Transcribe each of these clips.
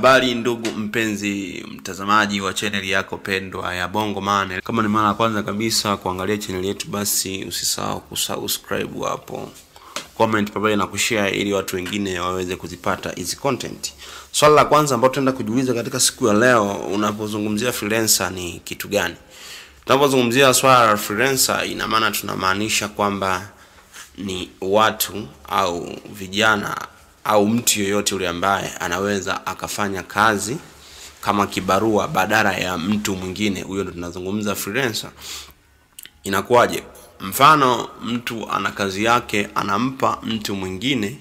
Habari ndugu mpenzi mtazamaji wa channel yako pendwa ya Bongo Mane. Kama ni mara ya kwanza kabisa kuangalia channel yetu, basi usisahau kusubscribe hapo, comment pamoja na kushare ili watu wengine waweze kuzipata hizi content. Swali la kwanza ambalo tunaenda kujiuliza katika siku ya leo, unapozungumzia freelancer ni kitu gani? Tunapozungumzia swala la freelancer, ina maana tunamaanisha kwamba ni watu au vijana au mtu yoyote yule ambaye anaweza akafanya kazi kama kibarua badala ya mtu mwingine. Huyo ndo tunazungumza freelancer. Inakuwaje? Mfano, mtu ana kazi yake, anampa mtu mwingine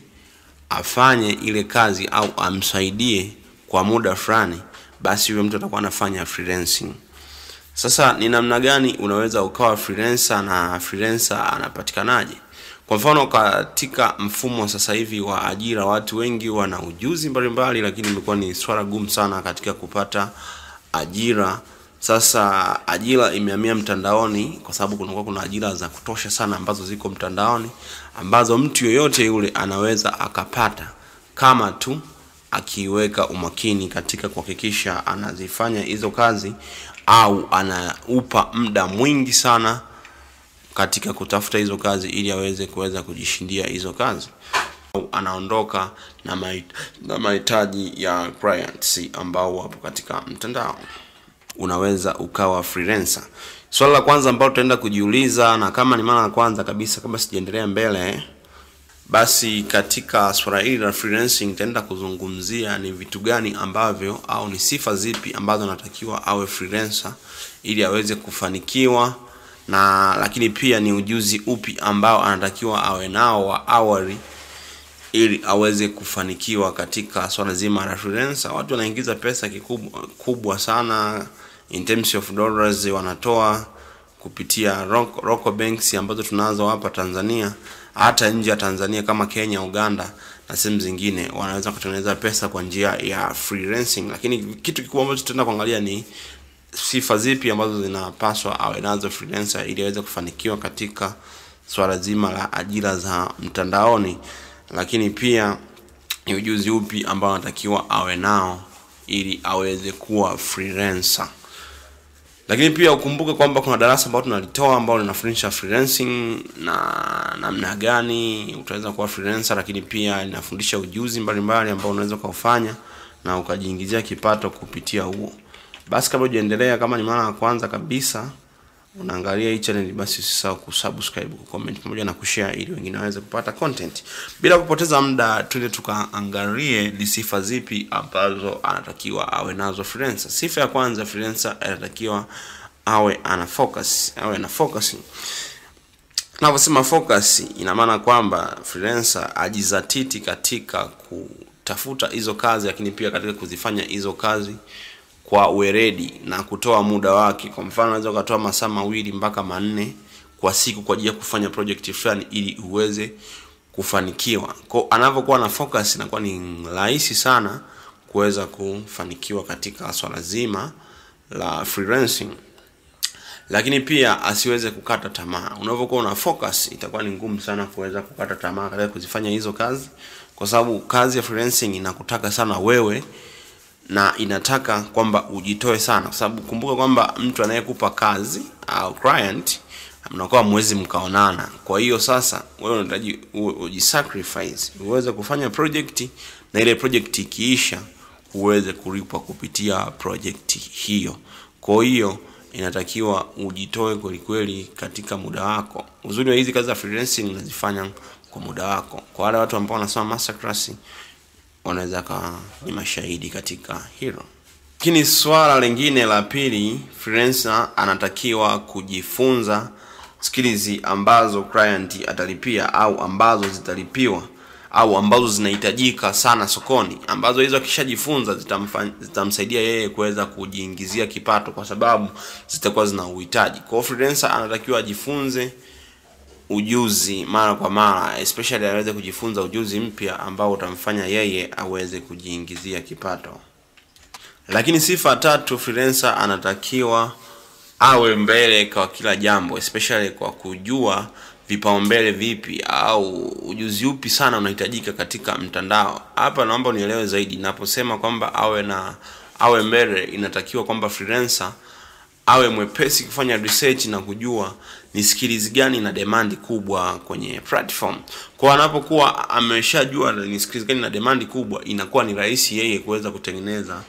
afanye ile kazi au amsaidie kwa muda fulani, basi huyo mtu atakuwa anafanya freelancing. Sasa ni namna gani unaweza ukawa freelancer na freelancer anapatikanaje? Kwa mfano, katika mfumo sasa hivi wa ajira, watu wengi wana ujuzi mbalimbali, lakini imekuwa ni swala gumu sana katika kupata ajira. Sasa ajira imehamia mtandaoni kwa sababu kuna ajira za kutosha sana ambazo ziko mtandaoni, ambazo mtu yoyote yule anaweza akapata kama tu akiweka umakini katika kuhakikisha anazifanya hizo kazi, au anaupa muda mwingi sana katika kutafuta hizo kazi ili aweze kuweza kujishindia hizo kazi, au anaondoka na mahitaji ya clients ambao wapo katika mtandao. Unaweza ukawa freelancer. Swali la kwanza ambalo tutaenda kujiuliza, na kama ni mara ya kwanza kabisa, kama sijaendelea mbele, basi katika swala hili la freelancing nitaenda kuzungumzia ni vitu gani ambavyo au ni sifa zipi ambazo anatakiwa awe freelancer ili aweze kufanikiwa, na lakini pia ni ujuzi upi ambao anatakiwa awe nao wa awali ili aweze kufanikiwa katika swala zima la freelancer. Watu wanaingiza pesa kubwa sana in terms of dollars, wanatoa kupitia local banks ambazo tunazo hapa Tanzania, hata nje ya Tanzania kama Kenya, Uganda na sehemu zingine, wanaweza kutengeneza pesa kwa njia ya freelancing. Lakini kitu kikubwa ambacho tutaenda kuangalia ni sifa zipi ambazo zinapaswa awe nazo freelancer ili aweze kufanikiwa katika swala zima la ajira za mtandaoni, lakini pia ni ujuzi upi ambao anatakiwa awe nao ili aweze kuwa freelancer. Lakini pia ukumbuke kwamba kuna darasa ambalo tunalitoa ambalo linafundisha freelancing na namna gani utaweza kuwa freelancer, lakini pia linafundisha ujuzi mbalimbali ambao unaweza kufanya na ukajiingizia kipato kupitia huo. Basi kabla hujaendelea, kama ni mara ya kwanza kabisa unaangalia hii channel, basi usisahau kusubscribe, comment pamoja na kushare ili wengine waweze kupata content. Bila kupoteza muda, twende tukaangalie ni sifa zipi ambazo anatakiwa awe nazo freelancer. Sifa ya kwanza, freelancer anatakiwa awe ana focusing. Naposema focus, ina maana kwamba freelancer ajizatiti katika kutafuta hizo kazi, lakini pia katika kuzifanya hizo kazi kwa uweredi na kutoa muda wake. Kwa mfano, unaweza kutoa masaa 2 mpaka 4 kwa siku kwa ajili ya kufanya project fulani ili uweze kufanikiwa. Kwa anapokuwa na focus, inakuwa ni rahisi sana kuweza kufanikiwa katika swala zima la freelancing. Lakini pia asiweze kukata tamaa. Unapokuwa una focus, itakuwa ni ngumu sana kuweza kukata tamaa katika kuzifanya hizo kazi, kwa sababu kazi ya freelancing inakutaka sana wewe na inataka kwamba ujitoe sana, kwa sababu kumbuka kwamba mtu anayekupa kazi au client mnakuwa mwezi mkaonana. Kwa hiyo sasa wewe unahitaji ujisacrifice, uweze kufanya project, na ile project ikiisha uweze kulipwa kupitia project hiyo. Kwa hiyo inatakiwa ujitoe kweli katika muda wako. Uzuri wa hizi kazi za freelancing unazifanya kwa muda wako. Kwa wale watu ambao wanasoma masterclass, wanaweza ni mashahidi katika hilo. Lakini swala lingine la pili, freelancer anatakiwa kujifunza skills ambazo client atalipia au ambazo zitalipiwa au ambazo zinahitajika sana sokoni, ambazo hizo akishajifunza zitamsaidia yeye kuweza kujiingizia kipato kwa sababu zitakuwa zina uhitaji. Kwa freelancer anatakiwa ajifunze ujuzi mara kwa mara, especially aweze kujifunza ujuzi mpya ambao utamfanya yeye aweze kujiingizia kipato. Lakini sifa tatu, freelancer anatakiwa awe mbele kwa kila jambo, especially kwa kujua vipaumbele vipi au ujuzi upi sana unahitajika katika mtandao. Hapa naomba unielewe zaidi. Ninaposema kwamba awe mbele, inatakiwa kwamba freelancer awe mwepesi kufanya research na kujua ni skills gani na demand kubwa kwenye platform. Kwa anapokuwa ameshajua ni skills gani na demand kubwa, inakuwa ni rahisi yeye kuweza kutengeneza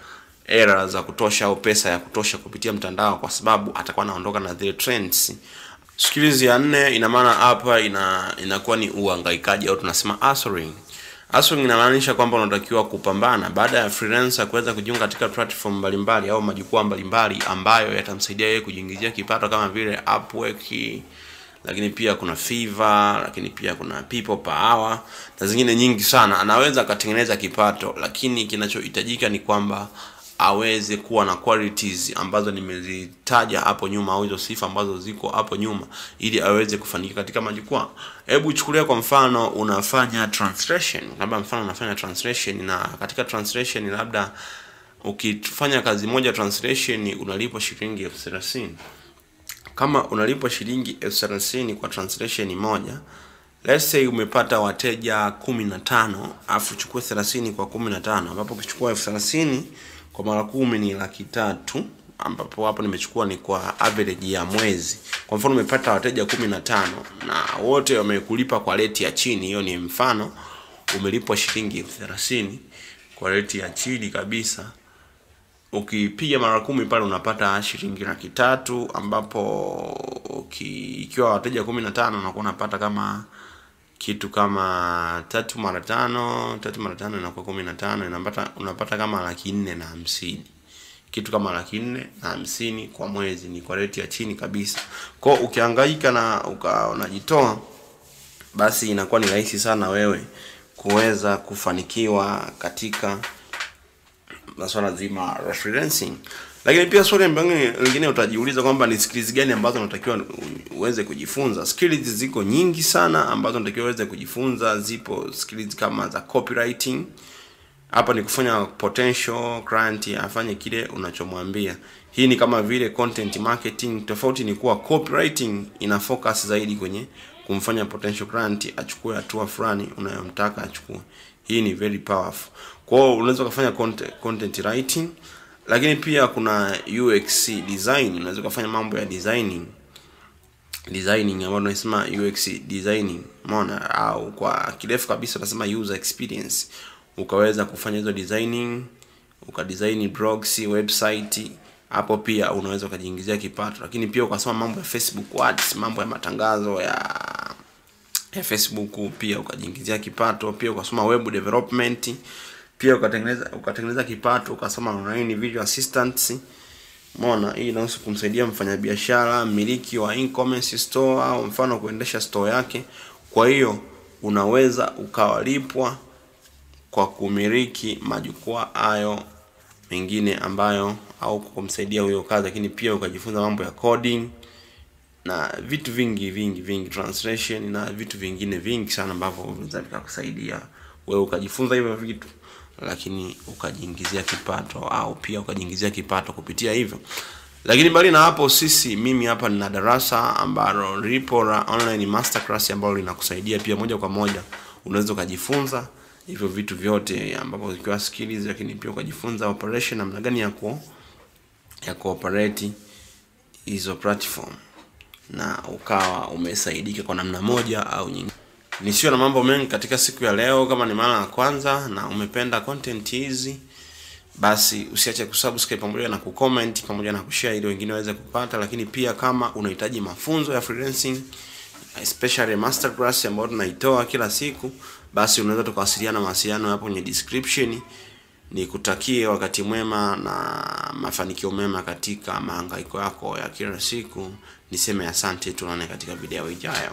era za kutosha au pesa ya kutosha kupitia mtandao, kwa sababu atakuwa anaondoka na zile trends. Skills ya 4 ina maana hapa inakuwa ni uhangaikaji au tunasema hustling. Hustling inamaanisha kwamba unatakiwa kupambana baada ya freelancer kuweza kujiunga katika platform mbalimbali au majukwaa mbalimbali ambayo yatamsaidia yeye kujiingizia kipato kama vile Upwork, lakini pia kuna Fiverr, lakini pia kuna People per Hour na zingine nyingi sana. Anaweza akatengeneza kipato, lakini kinachohitajika ni kwamba aweze kuwa na qualities ambazo nimezitaja hapo nyuma, au hizo sifa ambazo ziko hapo nyuma, ili aweze kufanikiwa katika majukwaa. Hebu chukulia kwa mfano unafanya translation. Unafanya translation, na katika translation labda ukifanya kazi moja translation unalipwa shilingi 30,000. Kama unalipwa shilingi 30,000 kwa translation moja, let's say umepata wateja 15, afu chukua 30 kwa 15, ambapo ukichukua 30,000 kwa mara 10 ni 300,000, ambapo hapo nimechukua ni kwa average ya mwezi. Kwa mfano umepata wateja 15 na wote wamekulipa kwa rate ya chini. Hiyo ni mfano, umelipwa shilingi 30,000 kwa rate ya chini kabisa. Ukipiga mara 10 pale unapata shilingi 300,000, ambapo ikiwa wateja 15 unakuwa unapata kama kitu kama 3 mara 5 inakuwa 15, unapata kama 450,000. Kitu kama 450,000 kwa mwezi, ni kwa rate ya chini kabisa. Kwa ukihangaika na unajitoa, basi inakuwa ni rahisi sana wewe kuweza kufanikiwa katika masuala zima la freelancing. Lakini pia swali lingine utajiuliza kwamba ni skills gani ambazo unatakiwa uweze kujifunza. Skills ziko nyingi sana ambazo unatakiwa uweze kujifunza. Zipo skills kama za copywriting. Hapa ni kufanya potential client afanye kile unachomwambia. Hii ni kama vile content marketing. Tofauti ni kuwa copywriting ina focus zaidi kwenye kumfanya potential client achukue hatua fulani unayomtaka achukue. Hii ni very powerful. Kwa hiyo unaweza kufanya content writing, lakini pia kuna UX design. Unaweza kufanya mambo ya designing ambayo tunasema UX designing, umeona, au kwa kirefu kabisa tunasema user experience. Ukaweza kufanya hizo designing, ukadesign blogs, website, hapo pia unaweza kujiingizia kipato. Lakini pia ukasoma mambo ya Facebook ads, mambo ya matangazo ya Facebook, pia ukajiingizia kipato. Pia ukasoma web development, pia ukatengeneza kipato. Ukasoma online video assistants, umeona. Hii inaweza kumsaidia mfanyabiashara, mmiliki wa e-commerce store, au mfano kuendesha store yake. Kwa hiyo unaweza ukawalipwa kwa kumiliki majukwaa hayo mengine ambayo, au kumsaidia huyo kazi. Lakini pia ukajifunza mambo ya coding na vitu vingi translation na vitu vingine vingi sana ambavyo vinaweza kukusaidia wewe ukajifunza hivyo vitu, lakini ukajiingizia kipato, au pia ukajiingizia kipato kupitia hivyo. Lakini mbali na hapo, mimi hapa nina darasa ambalo lipo la online masterclass ambalo linakusaidia pia moja kwa moja. Unaweza kujifunza hivyo vitu vyote ambapo zikiwa skills, lakini pia ukajifunza operation, namna gani ya cooperate hizo platform, na ukawa umesaidika kwa namna moja au nyingine. Nisio na mambo mengi katika siku ya leo. Kama ni mara ya kwanza na umependa content hizi, basi usiache kusubscribe pamoja na kucomment pamoja na kushare ili wengine waweze kupata. Lakini pia kama unahitaji mafunzo ya freelancing, especially masterclass ambayo tunaitoa kila siku, basi unaweza tukawasiliana. Mawasiliano hapo kwenye description. Nikutakie wakati mwema na mafanikio mema katika mahangaiko yako ya kila siku. Niseme asante, tuonane katika video ijayo.